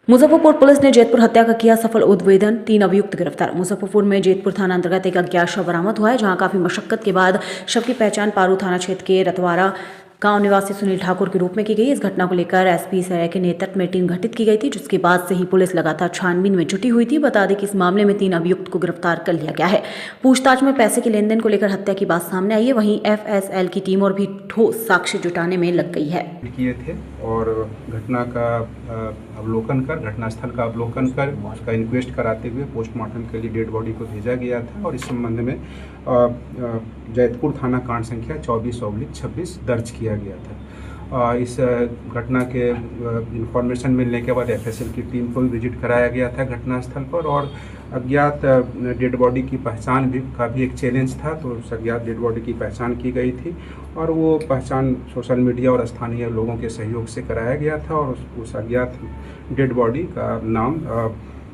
Muzaffarpur police ने जेतपुर हत्या का किया सफल उद्भेदन, 3 अभियुक्त गिरफ्तार। मुजफ्फरपुर में जेतपुर थाना अंतर्गत एक अज्ञात शव बरामद हुआ है, जहां काफी मशक्कत के बाद शव की पहचान पारू थाना क्षेत्र के रतवारा गांव निवासी सुनील ठाकुर के रूप में की गई। इस घटना को लेकर एसपी सराय के नेतृत्व में टीम गठित की गई थी, जिसके बाद से ही पुलिस लगातार छानबीन में जुटी हुई थी। बता दें कि इस मामले में 3 अभियुक्त को गिरफ्तार कर लिया गया है। पूछताछ में पैसे के लेन देन को लेकर हत्या की बात सामने आई है। वहीं एफएसएल की टीम और भी ठोस साक्ष्य जुटाने में लग गई है। किए थे और घटना का अवलोकन कर, घटनास्थल का अवलोकन कर उसका इंक्वेस्ट कराते हुए पोस्टमार्टम के लिए डेड बॉडी को भेजा गया था। और इस संबंध में जैतपुर थाना कांड संख्या 24/26 दर्ज किया गया था। इस घटना के इंफॉर्मेशन मिलने के बाद एफएसएल की टीम को भी विजिट कराया गया था घटनास्थल पर। और अज्ञात डेड बॉडी की पहचान का भी एक चैलेंज था, तो उस अज्ञात डेड बॉडी की पहचान की गई थी और वो पहचान सोशल मीडिया और स्थानीय लोगों के सहयोग से कराया गया था। और उस अज्ञात डेड बॉडी का नाम,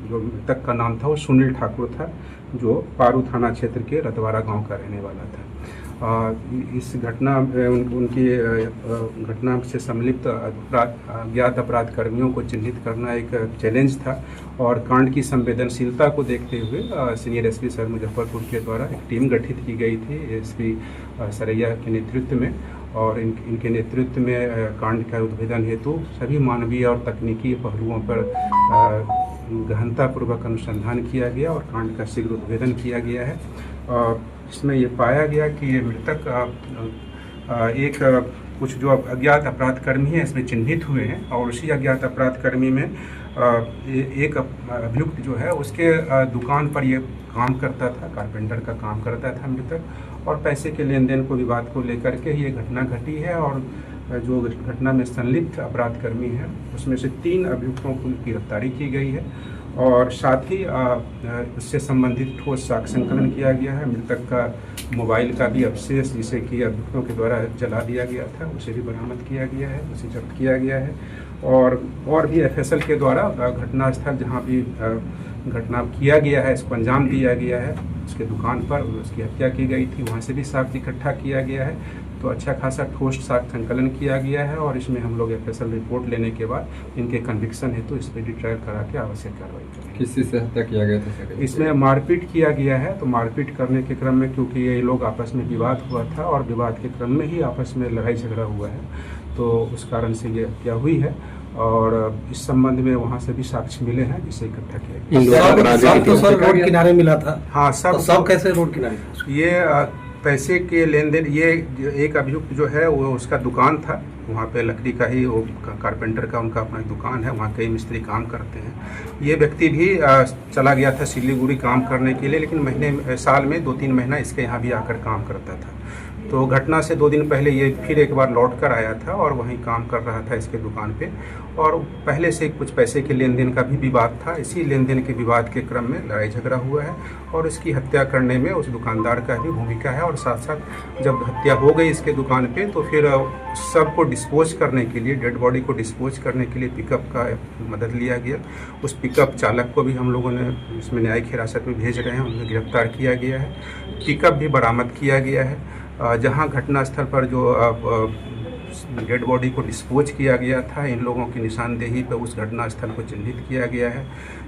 जो मृतक का नाम था, वो सुनील ठाकुर था, जो पारू थाना क्षेत्र के रतवारा गांव का रहने वाला था। इस घटना उनकी घटना से संलिप्त अज्ञात अपराध कर्मियों को चिन्हित करना एक चैलेंज था। और कांड की संवेदनशीलता को देखते हुए सीनियर एसपी सर मुजफ्फरपुर के द्वारा एक टीम गठित की गई थी एसपी सरैया के नेतृत्व में। और इनके नेतृत्व में कांड का उद्भेदन हेतु सभी मानवीय और तकनीकी पहलुओं पर गहनतापूर्वक अनुसंधान किया गया और कांड का शीघ्र उद्भेदन किया गया है। इसमें ये पाया गया कि ये मृतक एक कुछ जो अज्ञात अपराध कर्मी है इसमें चिन्हित हुए हैं। और उसी अज्ञात अपराध कर्मी में एक अभियुक्त जो है उसके दुकान पर ये काम करता था, कारपेंटर का काम करता था मृतक। और पैसे के लेन देन को विवाद को लेकर के ये घटना घटी है। और जो घटना में संलिप्त अपराध कर्मी है उसमें से 3 अभियुक्तों की गिरफ्तारी की गई है। और साथ ही उससे संबंधित ठोस साक्ष्य संकलन किया गया है। मृतक का मोबाइल का भी अवशेष, जिसे कि अभियुक्तों के द्वारा जला दिया गया था, उसे भी बरामद किया गया है, उसे जब्त किया गया है। और भी एफएसएल के द्वारा घटनास्थल जहां भी घटना किया गया है, इसको अंजाम दिया गया है, उसके दुकान पर उसकी हत्या की गई थी, वहाँ से भी साक्ष्य इकट्ठा किया गया है। तो अच्छा खासा ठोस साक्ष्य संकलन किया गया है। और इसमें हम लोग एफएसएल रिपोर्ट लेने के बाद इनके कन्विक्शन हेतु इस पर डिट्रायल करा के आवश्यक कार्रवाई करेंगे। किस चीज़ से हत्या किया गया था? इसमें मारपीट किया गया है। तो मारपीट करने के क्रम में, क्योंकि ये लोग आपस में विवाद हुआ था और विवाद के क्रम में ही आपस में लड़ाई झगड़ा हुआ है, तो उस कारण से ये हत्या हुई है। और इस संबंध में वहाँ से भी साक्ष्य मिले हैं जिसे इकट्ठा किया गया। तो सर रोड किनारे मिला था। हाँ, सब कैसे रोड किनारे? ये पैसे के लेन देन, ये एक अभियुक्त जो है वो उसका दुकान था, वहाँ पे लकड़ी का ही, वो कारपेंटर का उनका अपना दुकान है, वहाँ कई मिस्त्री काम करते हैं। ये व्यक्ति भी चला गया था सिलीगुड़ी काम करने के लिए, लेकिन साल में 2-3 महीना इसके यहाँ भी आकर काम करता था। तो घटना से 2 दिन पहले ये फिर एक बार लौट कर आया था और वहीं काम कर रहा था इसके दुकान पे। और पहले से कुछ पैसे के लेन देन का भी विवाद था। इसी लेन देन के विवाद के क्रम में लड़ाई झगड़ा हुआ है और इसकी हत्या करने में उस दुकानदार का भी भूमिका है। और साथ साथ जब हत्या हो गई इसके दुकान पे, तो फिर सबको डिस्पोज करने के लिए, डेड बॉडी को डिस्पोज करने के लिए पिकअप का मदद लिया गया। उस पिकअप चालक को भी हम लोगों ने इसमें न्यायिक हिरासत में भेज रहे हैं, उन्हें गिरफ्तार किया गया है। पिकअप भी बरामद किया गया है। जहां घटनास्थल पर जो डेड बॉडी को डिस्पोज किया गया था, इन लोगों की निशानदेही पर उस घटनास्थल को चिन्हित किया गया है।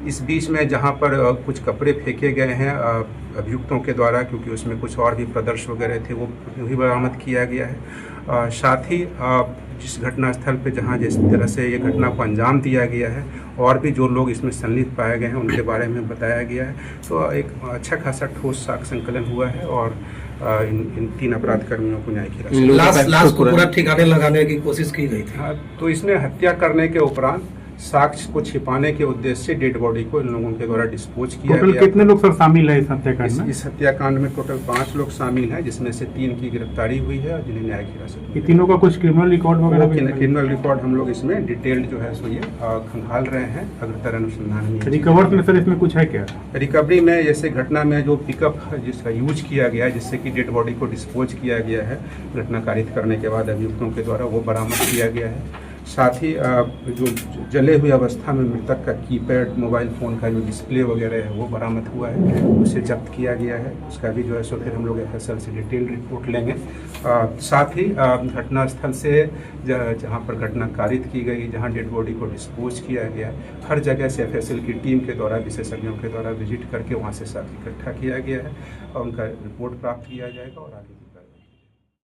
इस बीच में जहां पर कुछ कपड़े फेंके गए हैं अभियुक्तों के द्वारा, क्योंकि उसमें कुछ और भी प्रदर्श वगैरह थे, वो भी बरामद किया गया है। साथ ही जिस घटनास्थल पे जहां जिस तरह से ये घटना को अंजाम दिया गया है, और भी जो लोग इसमें संलिप्त पाए गए हैं उनके बारे में बताया गया है। तो एक अच्छा खासा ठोस साक्ष्य संकलन हुआ है और इन 3 अपराध कर्मियों को न्याय की लाश को पूरा ठिकाने लगाने की कोशिश की गई थी। हाँ, तो इसमें हत्या करने के उपरांत साक्ष्य को छिपाने के उद्देश्य से डेड बॉडी को इन लोगों के द्वारा डिस्पोज किया गया। कितने लोग सर शामिल है इस हत्याकांड में? इस हत्याकांड में टोटल 5 लोग शामिल हैं, जिसमें से 3 की गिरफ्तारी हुई है और जिन्हें न्यायिक हिरासत में। तीनों का कुछ क्रिमिनल रिकॉर्ड वगैरह? क्रिमिनल रिकॉर्ड हम लोग इसमें डिटेल्ड जो है सो ये खंगाल रहे हैं अग्रतर अनुसंधान में। रिकवर में सर इसमें कुछ है क्या? रिकवरी में जैसे घटना में जो पिकअप जिसका यूज किया गया है, जिससे कि डेड बॉडी को डिस्पोज किया गया है घटना कारित करने के बाद अभियुक्तों के द्वारा, वो बरामद किया गया है। साथ ही जो जले हुए अवस्था में मृतक का कीपैड मोबाइल फ़ोन का जो डिस्प्ले वगैरह है वो बरामद हुआ है, उसे जब्त किया गया है। उसका भी जो है सो फिर हम लोग FSL से डिटेल रिपोर्ट लेंगे। साथ ही घटनास्थल से जहाँ पर घटना कारित की गई, जहाँ डेड बॉडी को डिस्पोज किया गया, हर जगह से FSL की टीम के द्वारा, विशेषज्ञों के द्वारा विजिट करके वहाँ से साथ इकट्ठा किया गया है और उनका रिपोर्ट प्राप्त किया जाएगा और आगे